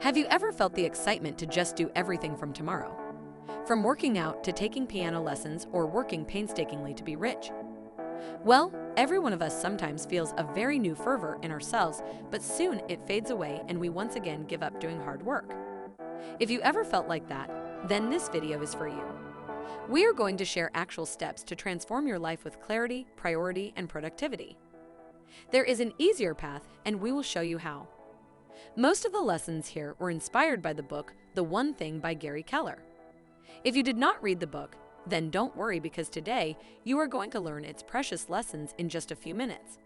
Have you ever felt the excitement to just do everything from tomorrow? From working out to taking piano lessons or working painstakingly to be rich? Well, every one of us sometimes feels a very new fervor in ourselves, but soon it fades away and we once again give up doing hard work. If you ever felt like that, then this video is for you. We are going to share actual steps to transform your life with clarity, priority, and productivity. There is an easier path, and we will show you how. Most of the lessons here were inspired by the book The One Thing by Gary Keller. If you did not read the book, then don't worry, because today you are going to learn its precious lessons in just a few minutes.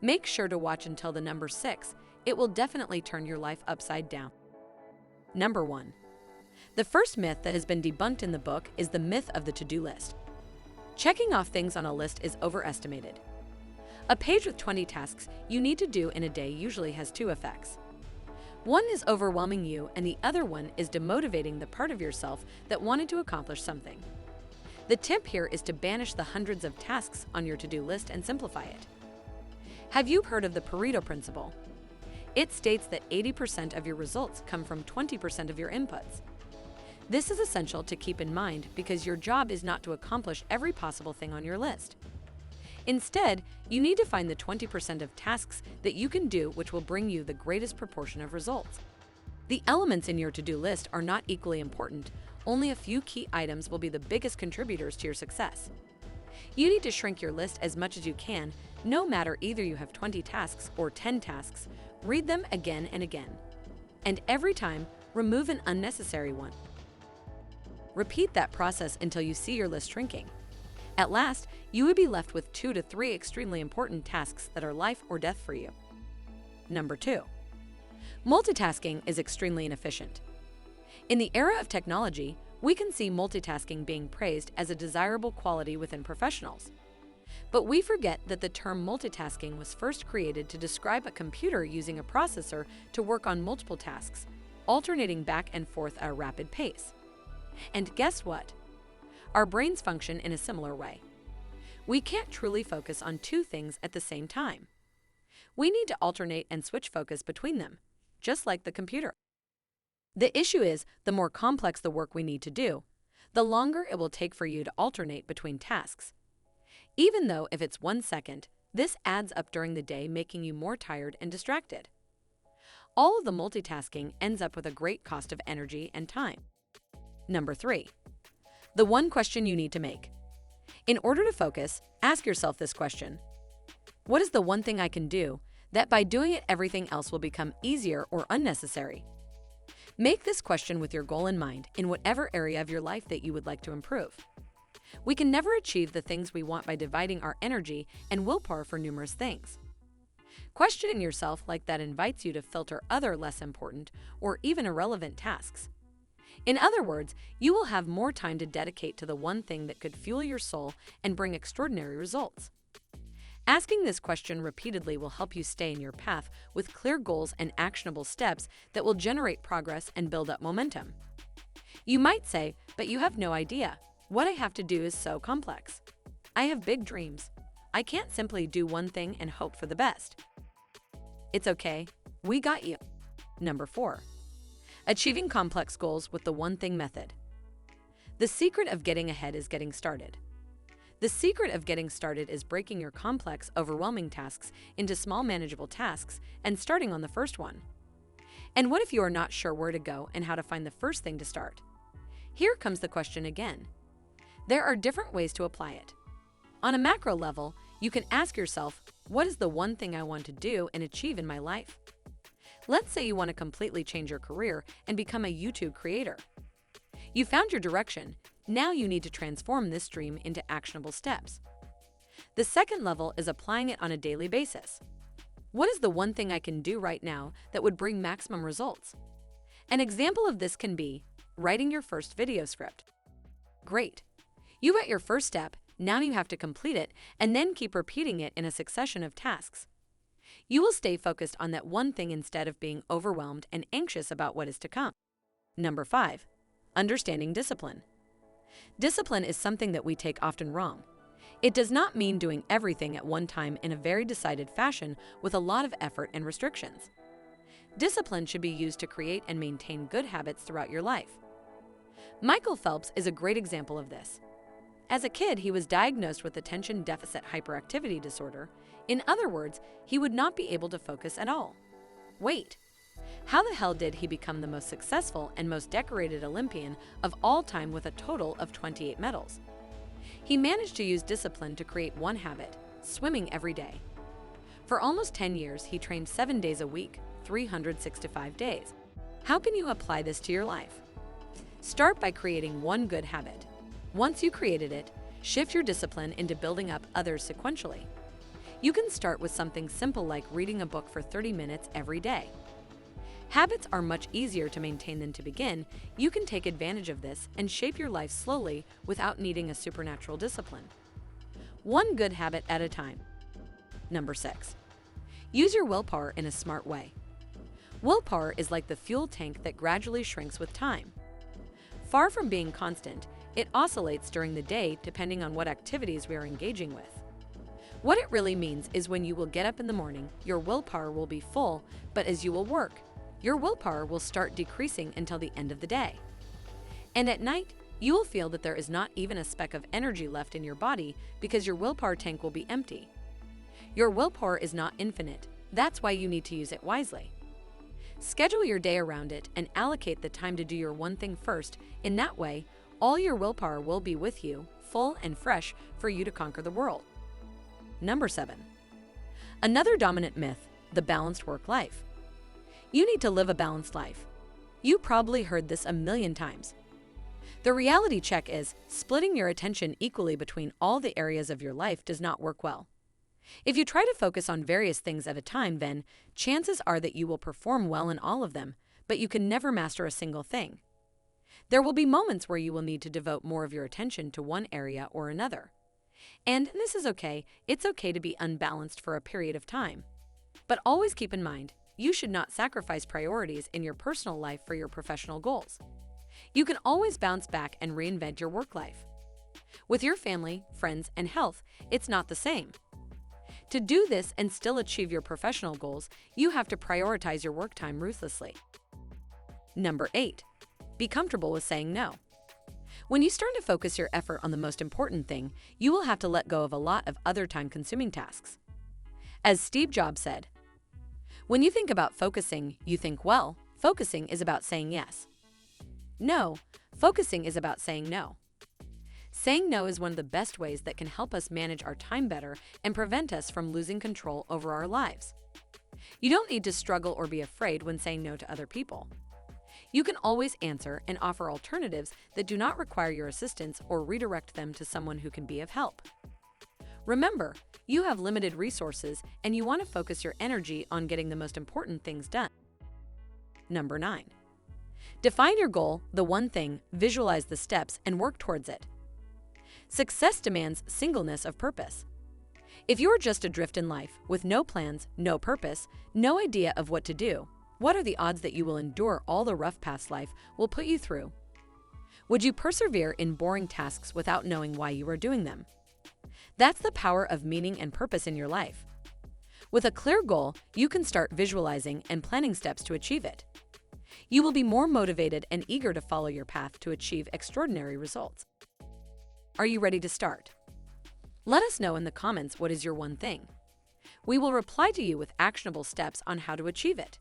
Make sure to watch until the number 6. It will definitely turn your life upside down. Number 1. The first myth that has been debunked in the book is the myth of the to-do list. Checking off things on a list is overestimated. A page with 20 tasks you need to do in a day usually has two effects. One is overwhelming you, and the other one is demotivating the part of yourself that wanted to accomplish something. The tip here is to banish the hundreds of tasks on your to-do list and simplify it. Have you heard of the Pareto principle? It states that 80% of your results come from 20% of your inputs. This is essential to keep in mind because your job is not to accomplish every possible thing on your list. Instead, you need to find the 20% of tasks that you can do which will bring you the greatest proportion of results. The elements in your to-do list are not equally important. Only a few key items will be the biggest contributors to your success. You need to shrink your list as much as you can, no matter either you have 20 tasks or 10 tasks. Read them again and again. And every time, remove an unnecessary one. Repeat that process until you see your list shrinking. At last, you would be left with 2 to 3 extremely important tasks that are life or death for you. Number 2. Multitasking is extremely inefficient. In the era of technology, we can see multitasking being praised as a desirable quality within professionals. But we forget that the term multitasking was first created to describe a computer using a processor to work on multiple tasks, alternating back and forth at a rapid pace. And guess what? Our brains function in a similar way. We can't truly focus on two things at the same time. We need to alternate and switch focus between them, just like the computer. The issue is, the more complex the work we need to do, the longer it will take for you to alternate between tasks. Even though if it's 1 second, this adds up during the day, making you more tired and distracted. All of the multitasking ends up with a great cost of energy and time. Number 3. The one question you need to make. In order to focus, ask yourself this question. What is the one thing I can do that by doing it everything else will become easier or unnecessary? Make this question with your goal in mind in whatever area of your life that you would like to improve. We can never achieve the things we want by dividing our energy and willpower for numerous things. Questioning yourself like that invites you to filter other less important or even irrelevant tasks. In other words, you will have more time to dedicate to the one thing that could fuel your soul and bring extraordinary results. Asking this question repeatedly will help you stay in your path with clear goals and actionable steps that will generate progress and build up momentum. You might say, but you have no idea. What I have to do is so complex. I have big dreams. I can't simply do one thing and hope for the best. It's okay. We got you. Number 4. Achieving complex goals with the one thing method. The secret of getting ahead is getting started. The secret of getting started is breaking your complex, overwhelming tasks into small, manageable tasks and starting on the first one. And what if you are not sure where to go and how to find the first thing to start? Here comes the question again. There are different ways to apply it. On a macro level, you can ask yourself, what is the one thing I want to do and achieve in my life? Let's say you want to completely change your career and become a YouTube creator. You found your direction. Now you need to transform this dream into actionable steps. The second level is applying it on a daily basis. What is the one thing I can do right now that would bring maximum results? An example of this can be writing your first video script. Great. You got your first step. Now you have to complete it and then keep repeating it in a succession of tasks. You will stay focused on that one thing instead of being overwhelmed and anxious about what is to come. Number 5. Understanding discipline. Discipline is something that we take often wrong. It does not mean doing everything at one time in a very decided fashion with a lot of effort and restrictions. Discipline should be used to create and maintain good habits throughout your life. Michael Phelps is a great example of this. As a kid, he was diagnosed with attention deficit hyperactivity disorder. In other words, he would not be able to focus at all. Wait, how the hell did he become the most successful and most decorated Olympian of all time with a total of 28 medals? He managed to use discipline to create one habit: swimming every day. For almost 10 years, he trained 7 days a week, 365 days. How can you apply this to your life? Start by creating one good habit. Once you created it, shift your discipline into building up others sequentially. You can start with something simple like reading a book for 30 minutes every day. Habits are much easier to maintain than to begin. You can take advantage of this and shape your life slowly without needing a supernatural discipline. One good habit at a time. Number 6. Use your willpower in a smart way. Willpower is like the fuel tank that gradually shrinks with time. Far from being constant, it oscillates during the day depending on what activities we are engaging with. What it really means is when you will get up in the morning, your willpower will be full, but as you will work, your willpower will start decreasing until the end of the day. And at night, you will feel that there is not even a speck of energy left in your body because your willpower tank will be empty. Your willpower is not infinite. That's why you need to use it wisely. Schedule your day around it and allocate the time to do your one thing first. In that way, all your willpower will be with you, full and fresh for you to conquer the world. Number 7. Another dominant myth: the balanced work life. You need to live a balanced life. You probably heard this a million times. The reality check is splitting your attention equally between all the areas of your life does not work well. If you try to focus on various things at a time, then chances are that you will perform well in all of them, but you can never master a single thing. There will be moments where you will need to devote more of your attention to one area or another. And this is okay. It's okay to be unbalanced for a period of time. But always keep in mind, you should not sacrifice priorities in your personal life for your professional goals. You can always bounce back and reinvent your work life. With your family, friends, and health, it's not the same. To do this and still achieve your professional goals, you have to prioritize your work time ruthlessly. Number 8. Be comfortable with saying no. When you start to focus your effort on the most important thing, you will have to let go of a lot of other time-consuming tasks. As Steve Jobs said, "When you think about focusing, you think, well, focusing is about saying yes." No, focusing is about saying no. Saying no is one of the best ways that can help us manage our time better and prevent us from losing control over our lives. You don't need to struggle or be afraid when saying no to other people. You can always answer and offer alternatives that do not require your assistance or redirect them to someone who can be of help. Remember, you have limited resources and you want to focus your energy on getting the most important things done. Number 9. Define your goal, the one thing, visualize the steps, and work towards it. Success demands singleness of purpose. If you're just adrift in life with no plans, no purpose, no idea of what to do, what are the odds that you will endure all the rough paths life will put you through? Would you persevere in boring tasks without knowing why you are doing them? That's the power of meaning and purpose in your life. With a clear goal, you can start visualizing and planning steps to achieve it. You will be more motivated and eager to follow your path to achieve extraordinary results. Are you ready to start? Let us know in the comments what is your one thing. We will reply to you with actionable steps on how to achieve it.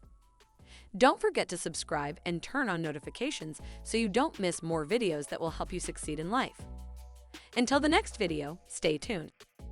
Don't forget to subscribe and turn on notifications so you don't miss more videos that will help you succeed in life. Until the next video, stay tuned.